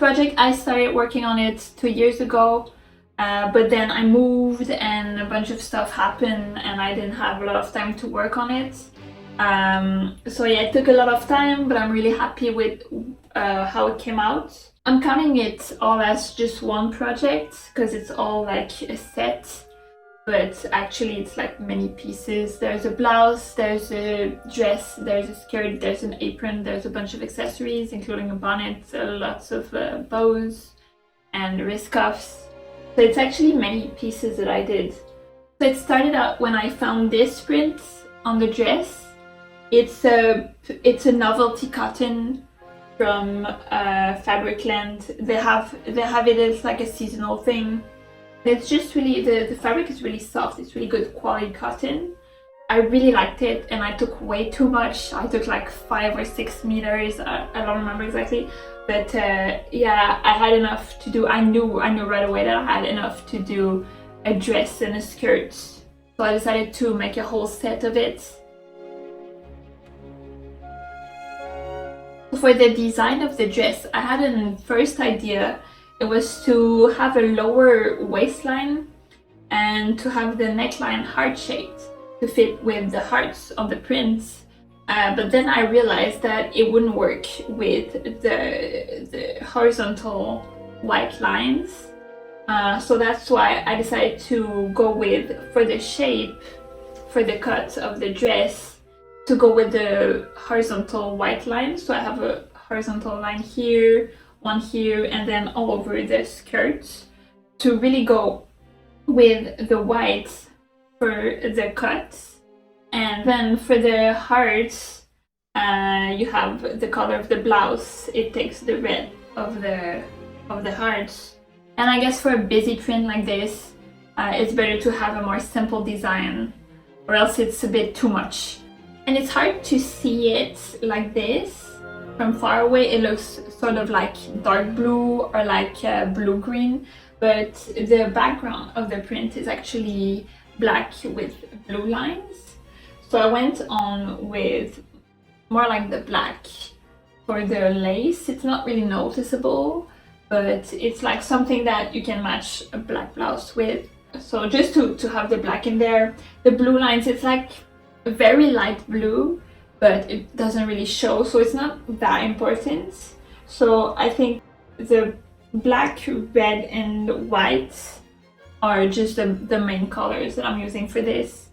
project, I started working on it 2 years ago, but then I moved and a bunch of stuff happened and I didn't have a lot of time to work on it. So yeah, it took a lot of time, but I'm really happy with how it came out. I'm counting it all as just one project because it's all like a set, but actually it's like many pieces. There's a blouse, there's a dress, there's a skirt, there's an apron, there's a bunch of accessories including a bonnet, lots of bows and wrist cuffs. So it's actually many pieces that I did. So it started out when I found this print on the dress. It's a novelty cotton from Fabricland. They have it as like a seasonal thing. It's just really, the fabric is really soft. It's really good quality cotton. I really liked it and I took way too much. I took like 5 or 6 meters. I don't remember exactly, but yeah, I had enough to do. I knew right away that I had enough to do a dress and a skirt. So I decided to make a whole set of it. For the design of the dress, I had a first idea. It was to have a lower waistline and to have the neckline heart-shaped to fit with the hearts of the prints. But then I realized that it wouldn't work with the horizontal white lines. So that's why I decided to go with, for the shape, for the cut of the dress, to go with the horizontal white line. So I have a horizontal line here, one here, and then all over the skirt to really go with the white for the cuts. And then for the hearts, you have the color of the blouse. It takes the red of the hearts. And I guess for a busy print like this, it's better to have a more simple design, or else it's a bit too much. And it's hard to see it like this. From far away it looks sort of like dark blue or like blue-green, but the background of the print is actually black with blue lines. So I went on with more like the black for the lace. It's not really noticeable, but it's like something that you can match a black blouse with. So just to have the black in there. The blue lines, it's like very light blue, but it doesn't really show, so it's not that important. So I think the black, red and white are just the main colors that I'm using for this.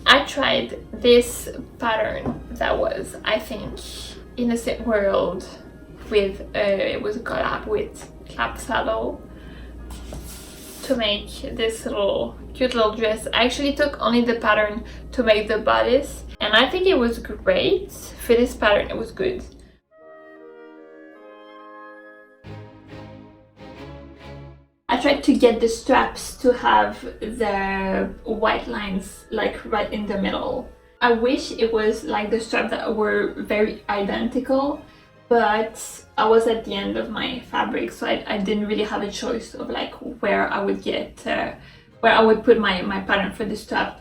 I tried this pattern that was, I think, Innocent World with it was a collab with Clap Saddle to make this cute little dress. I actually took only the pattern to make the bodice, and I think it was great. For this pattern, it was good. I tried to get the straps to have the white lines like right in the middle. I wish it was like the straps that were very identical, but I was at the end of my fabric, so I didn't really have a choice of like where I would get, where I would put my pattern for the strap.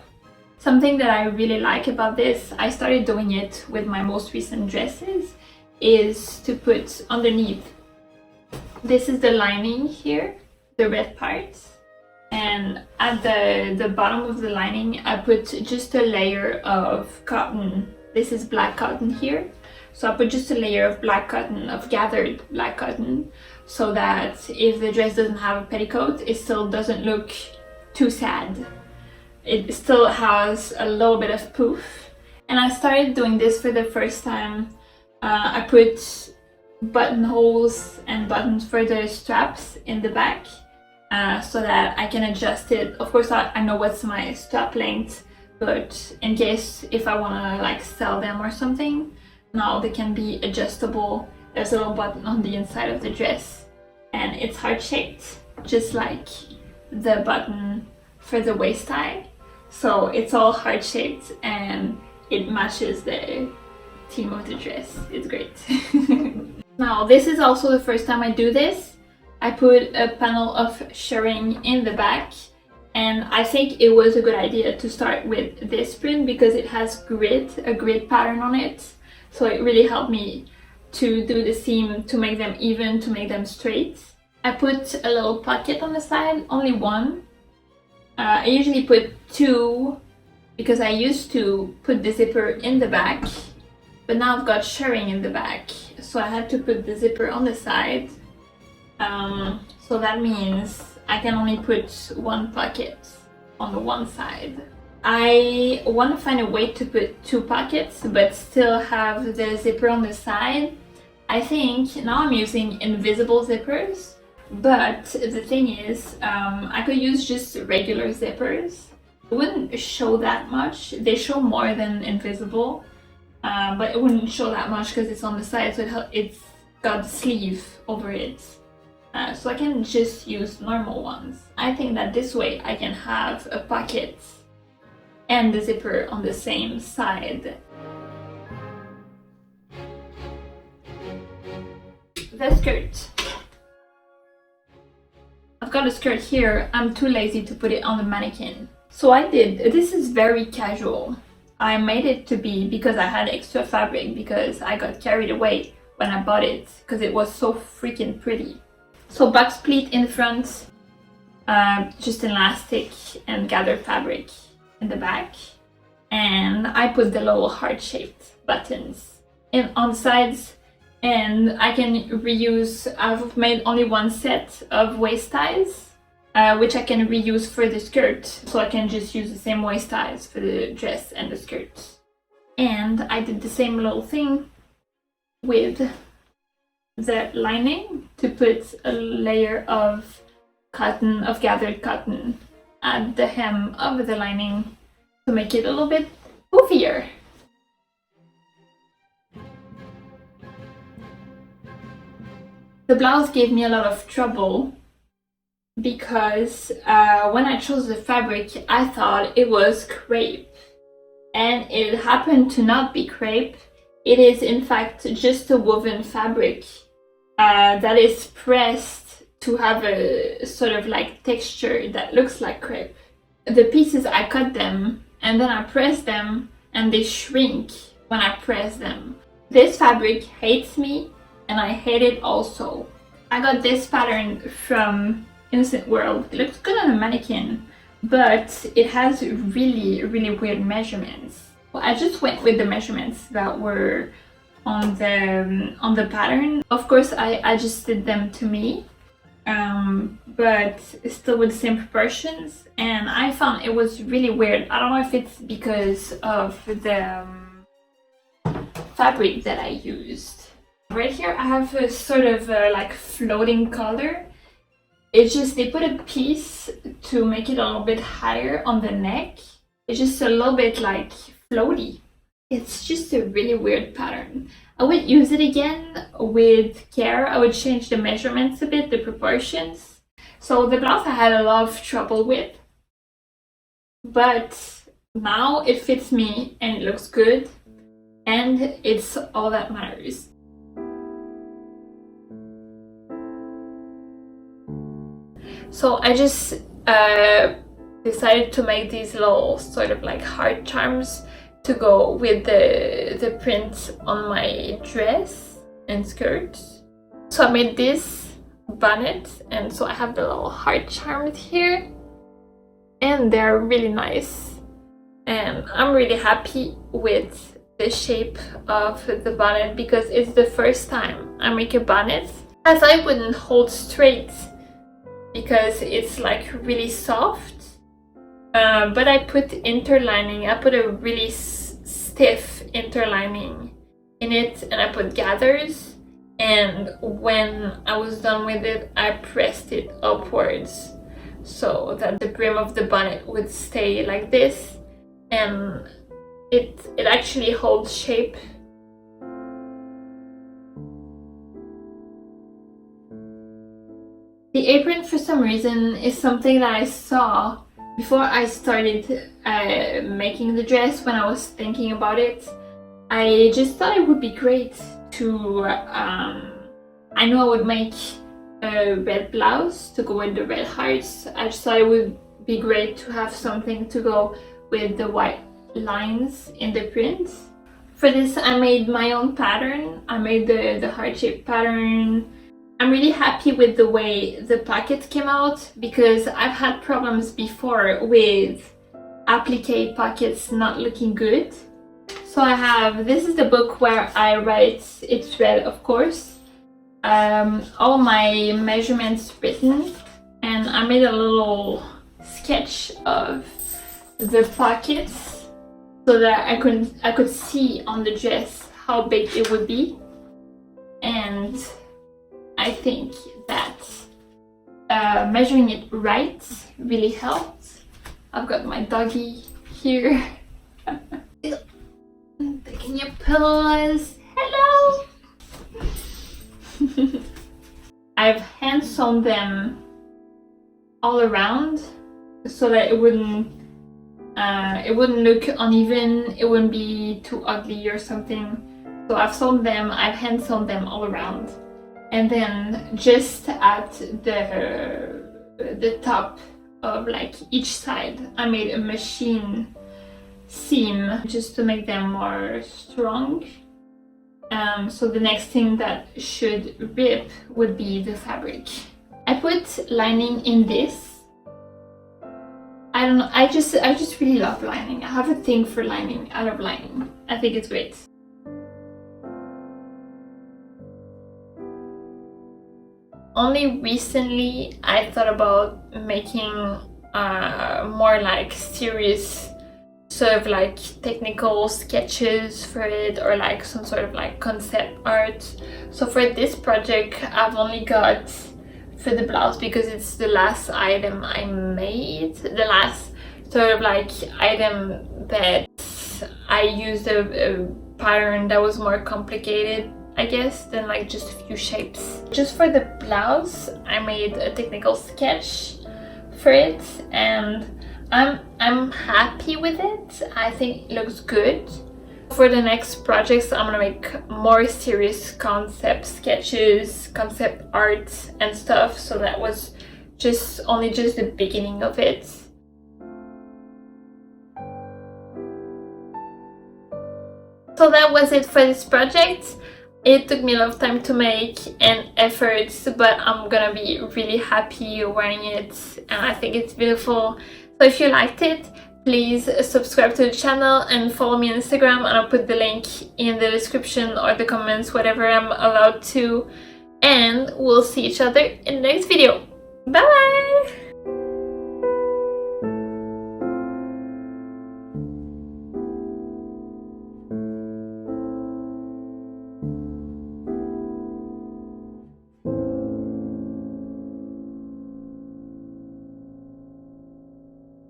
Something that I really like about this, I started doing it with my most recent dresses, is to put underneath. This is the lining here, the red part, and at the bottom of the lining I put just a layer of cotton. This is black cotton here. So I put just a layer of black cotton, of gathered black cotton, so that if the dress doesn't have a petticoat, it still doesn't look too sad. It still has a little bit of poof. And I started doing this for the first time. I put buttonholes and buttons for the straps in the back, so that I can adjust it. Of course, I know what's my strap length, but in case if I want to like sell them or something, now they can be adjustable. There's a little button on the inside of the dress, and it's heart-shaped, just like the button for the waist tie. So it's all heart-shaped and it matches the theme of the dress. It's great. Now, this is also the first time I do this. I put a panel of shirring in the back, and I think it was a good idea to start with this print because it has a grid pattern on it. So it really helped me to do the seam, to make them even, to make them straight. I put a little pocket on the side, only one. I usually put two because I used to put the zipper in the back, but now I've got shirring in the back, so I had to put the zipper on the side. So that means I can only put one pocket on the one side. I want to find a way to put two pockets but still have the zipper on the side. I think now I'm using invisible zippers, but the thing is, I could use just regular zippers. It wouldn't show that much. They show more than invisible, but it wouldn't show that much because it's on the side, so it's got the sleeve over it. So I can just use normal ones. I think that this way I can have a pocket and the zipper on the same side. The skirt. I've got a skirt here. I'm too lazy to put it on the mannequin. So I did. This is very casual. I made it to be because I had extra fabric because I got carried away when I bought it because it was so freaking pretty. So box pleat in front, just elastic and gathered fabric in the back, and I put the little heart-shaped buttons on the sides, and I can reuse. I've made only one set of waist ties, which I can reuse for the skirt, so I can just use the same waist ties for the dress and the skirt. And I did the same little thing with the lining to put a layer of cotton, of gathered cotton, at the hem of the lining to make it a little bit poofier. The blouse gave me a lot of trouble because when I chose the fabric, I thought it was crepe, and it happened to not be crepe. It is in fact just a woven fabric that is pressed to have a sort of like texture that looks like crepe. The pieces, I cut them and then I press them and they shrink when I press them. This fabric hates me and I hate it also. I got this pattern from Innocent World. It looks good on a mannequin, but it has really weird measurements. Well, I just went with the measurements that were on the pattern. Of course, I adjusted them to me, but still with the same proportions, and I found it was really weird. I don't know if it's because of the fabric that I used. Right here I have a sort of like floating collar. It's just they put a piece to make it a little bit higher on the neck. It's just a little bit like floaty. It's just a really weird pattern. I would use it again with care. I would change the measurements a bit, the proportions. So the blouse I had a lot of trouble with, but now it fits me and it looks good, and it's all that matters. So I just decided to make these little sort of like heart charms to go with the print on my dress and skirt. So I made this bonnet, and so I have the little heart charms here, and they're really nice, and I'm really happy with the shape of the bonnet because it's the first time I make a bonnet, as I wouldn't hold straight because it's like really soft. But I put interlining. I put a really stiff interlining in it, and I put gathers, and when I was done with it I pressed it upwards so that the brim of the bonnet would stay like this, and it actually holds shape. The apron, for some reason, is something that I saw before I started making the dress. When I was thinking about it, I just thought it would be great to, I know I would make a red blouse to go with the red hearts. I just thought it would be great to have something to go with the white lines in the print. For this, I made my own pattern. I made the heart-shaped pattern. I'm really happy with the way the pocket came out because I've had problems before with applique pockets not looking good. So I have, this is the book where I write, it's red of course, all my measurements written, and I made a little sketch of the pockets so that I could see on the dress how big it would be. And I think that measuring it right really helped. I've got my doggy here. Taking your pillows. Hello! I've hand sewn them all around so that it wouldn't look uneven, it wouldn't be too ugly or something. So I've sewn them, I've hand sewn them all around. And then just at the top of like each side, I made a machine seam just to make them more strong. So the next thing that should rip would be the fabric. I put lining in this. I don't know, I just really love lining. I have a thing for lining. I love lining. I think it's great. Only recently I thought about making more like serious sort of like technical sketches for it, or like some sort of like concept art. So for this project I've only got, for the blouse, because it's the last item I made, the last sort of like item that I used a pattern that was more complicated, I guess, than like just a few shapes. Just for the blouse, I made a technical sketch for it, and I'm happy with it. I think it looks good. For the next projects, I'm gonna make more serious concept sketches, concept art and stuff. So that was only just the beginning of it. So that was it for this project. It took me a lot of time to make and efforts, but I'm gonna be really happy wearing it, and I think it's beautiful. So if you liked it, please subscribe to the channel and follow me on Instagram, and I'll put the link in the description or the comments, whatever I'm allowed to. And we'll see each other in the next video. Bye!